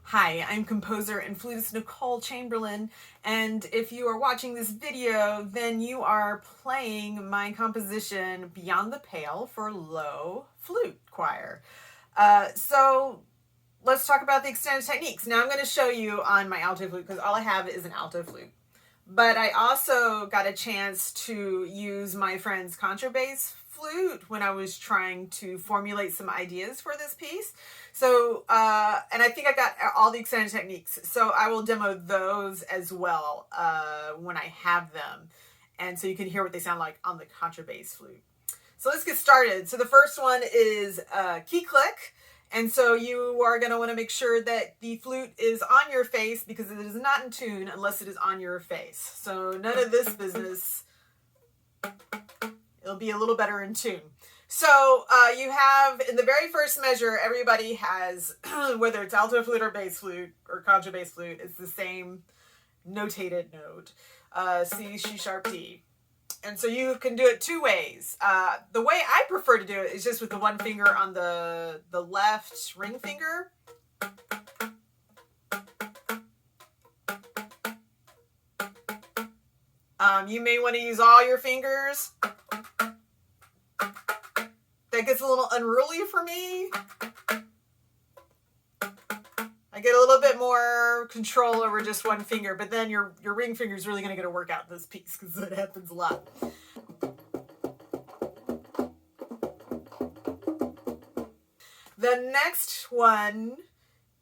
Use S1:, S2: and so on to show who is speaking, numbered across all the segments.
S1: Hi, I'm composer and flutist Nicole Chamberlain, and if you are watching this video, then you are playing my composition Beyond the Pale for low flute choir. So let's talk about the extended techniques. Now I'm going to show you on my alto flute because all I have is an alto flute. But I also got a chance to use my friend's contrabass flute when I was trying to formulate some ideas for this piece. So, and I think I got all the extended techniques. So I will demo those as well when I have them. And so you can hear what they sound like on the contrabass flute. So let's get started. So the first one is key click. And so you are going to want to make sure that the flute is on your face because it is not in tune unless it is on your face. So none of this business. It'll be a little better in tune. So you have, in the very first measure, everybody has, whether it's alto flute or bass flute or contrabass flute, it's the same notated note, C, C sharp, D. And so you can do it two ways. The way I prefer to do it is just with the one finger on the left ring finger. You may want to use all your fingers. That gets a little unruly for me. I get a little bit more control over just one finger, but then your ring finger is really going to get a workout in this piece because it happens a lot. The next one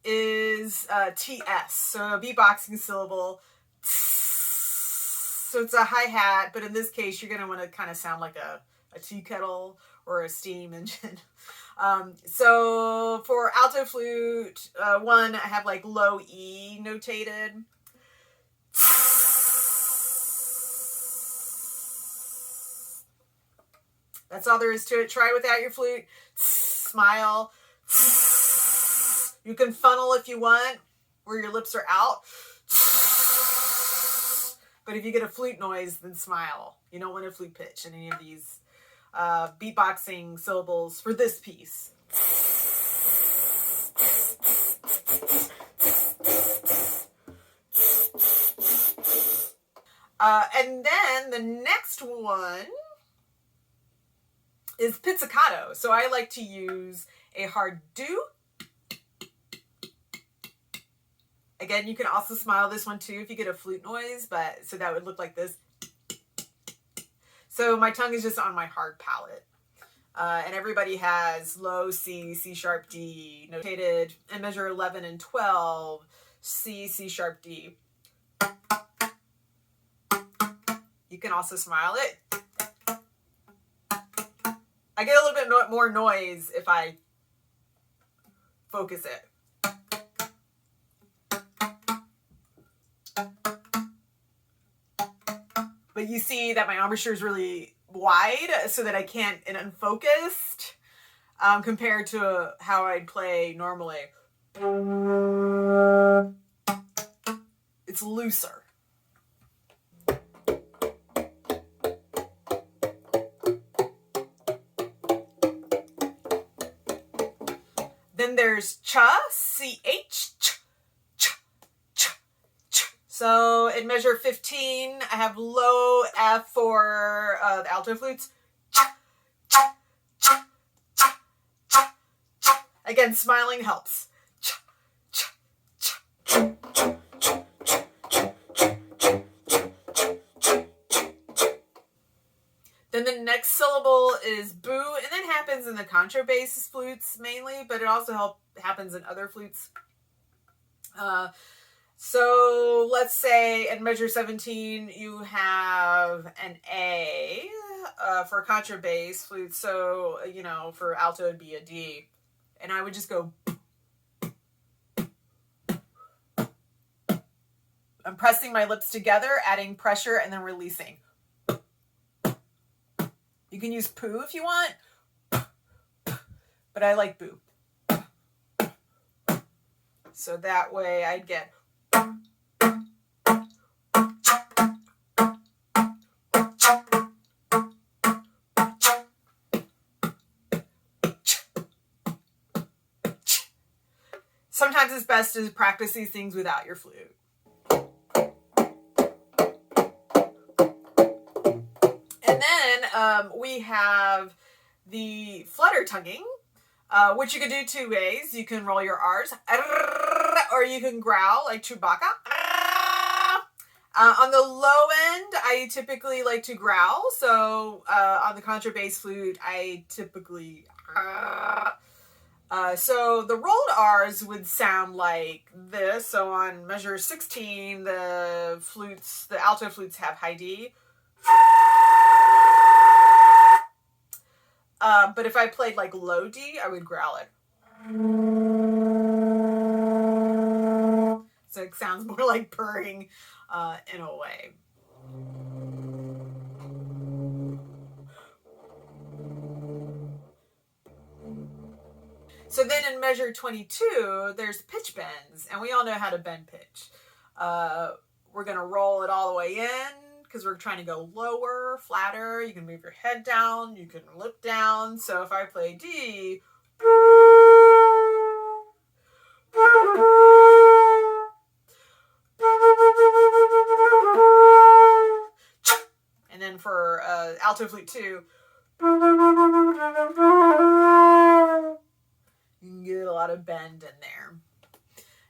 S1: is TS, so a beatboxing syllable. So it's a hi-hat, but in this case, you're going to want to kind of sound like a tea kettle or a steam engine. So for alto flute, one, I have like low E notated. That's all there is to it. Try without your flute. Smile. You can funnel if you want, where your lips are out. But if you get a flute noise, then smile. You don't want a flute pitch in any of these beatboxing syllables for this piece. And then the next one is pizzicato. So I like to use a hard do. Again, you can also smile this one too if you get a flute noise, but so that would look like this. So my tongue is just on my hard palate. And everybody has low C, C sharp D, notated, and measure 11 and 12, C, C sharp D. You can also smile it. I get a little bit more noise if I focus it. But you see that my embouchure is really wide so that I can't and unfocused compared to how I'd play normally. It's looser. Then there's cha, C-H, ch, ch, ch, ch. So in measure 15, I have low F for the alto flutes. Cha, cha, cha, cha, cha, cha. Again, smiling helps. Cha, cha, cha, cha, cha, cha, cha, cha, cha, cha, cha, cha, cha. Then the next syllable is boo, and that happens in the contrabass flutes mainly, but it also happens in other flutes. So let's say in measure 17 you have an A for contrabass flute. So, you know, for alto it'd be a D. And I would just go. I'm pressing my lips together, adding pressure, and then releasing. You can use poo if you want, but I like boo. So that way I'd get. sometimes it's best to practice these things without your flute. And then we have the flutter tonguing, which you can do two ways. You can roll your R's, or you can growl like Chewbacca. On the low end, I typically like to growl. So on the contrabass flute, I typically... so the rolled R's would sound like this. So on measure 16, the alto flutes have high D. But if I played like low D, I would growl it. So it sounds more like purring in a way. So then in measure 22, there's pitch bends, and we all know how to bend pitch. We're going to roll it all the way in because we're trying to go lower, flatter. You can move your head down, you can lip down. So if I play D, and then for alto flute 2, you can get a lot of bend in there.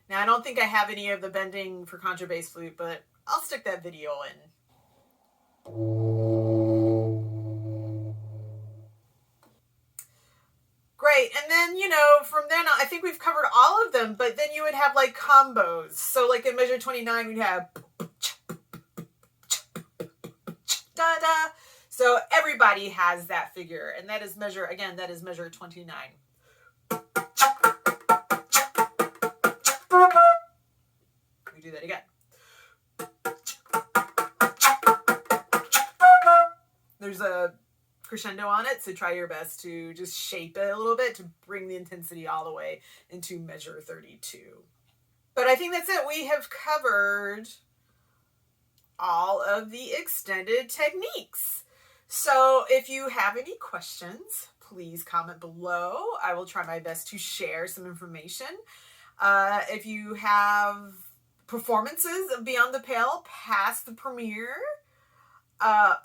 S1: Now, I don't think I have any of the bending for contrabass flute, but I'll stick that video in. Great. And then, from then on, I think we've covered all of them, but then you would have like combos. So like in measure 29, we'd have da-da. So everybody has that figure, and that is measure 29. We do that again. There's a crescendo on it, so try your best to just shape it a little bit to bring the intensity all the way into measure 32. But I think that's it. We have covered all of the extended techniques. So if you have any questions, please comment below. I will try my best to share some information. If you have performances of Beyond the Pale past the premiere,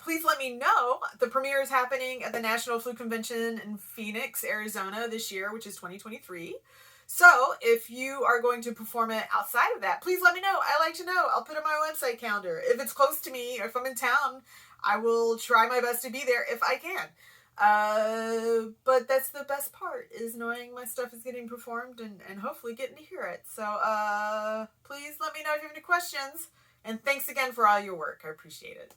S1: please let me know. The premiere is happening at the National Flute Convention in Phoenix, Arizona this year, which is 2023. So if you are going to perform it outside of that, please let me know. I like to know. I'll put it on my website calendar. If it's close to me, or if I'm in town, I will try my best to be there if I can. But that's the best part, is knowing my stuff is getting performed and hopefully getting to hear it. So please let me know if you have any questions. And thanks again for all your work. I appreciate it.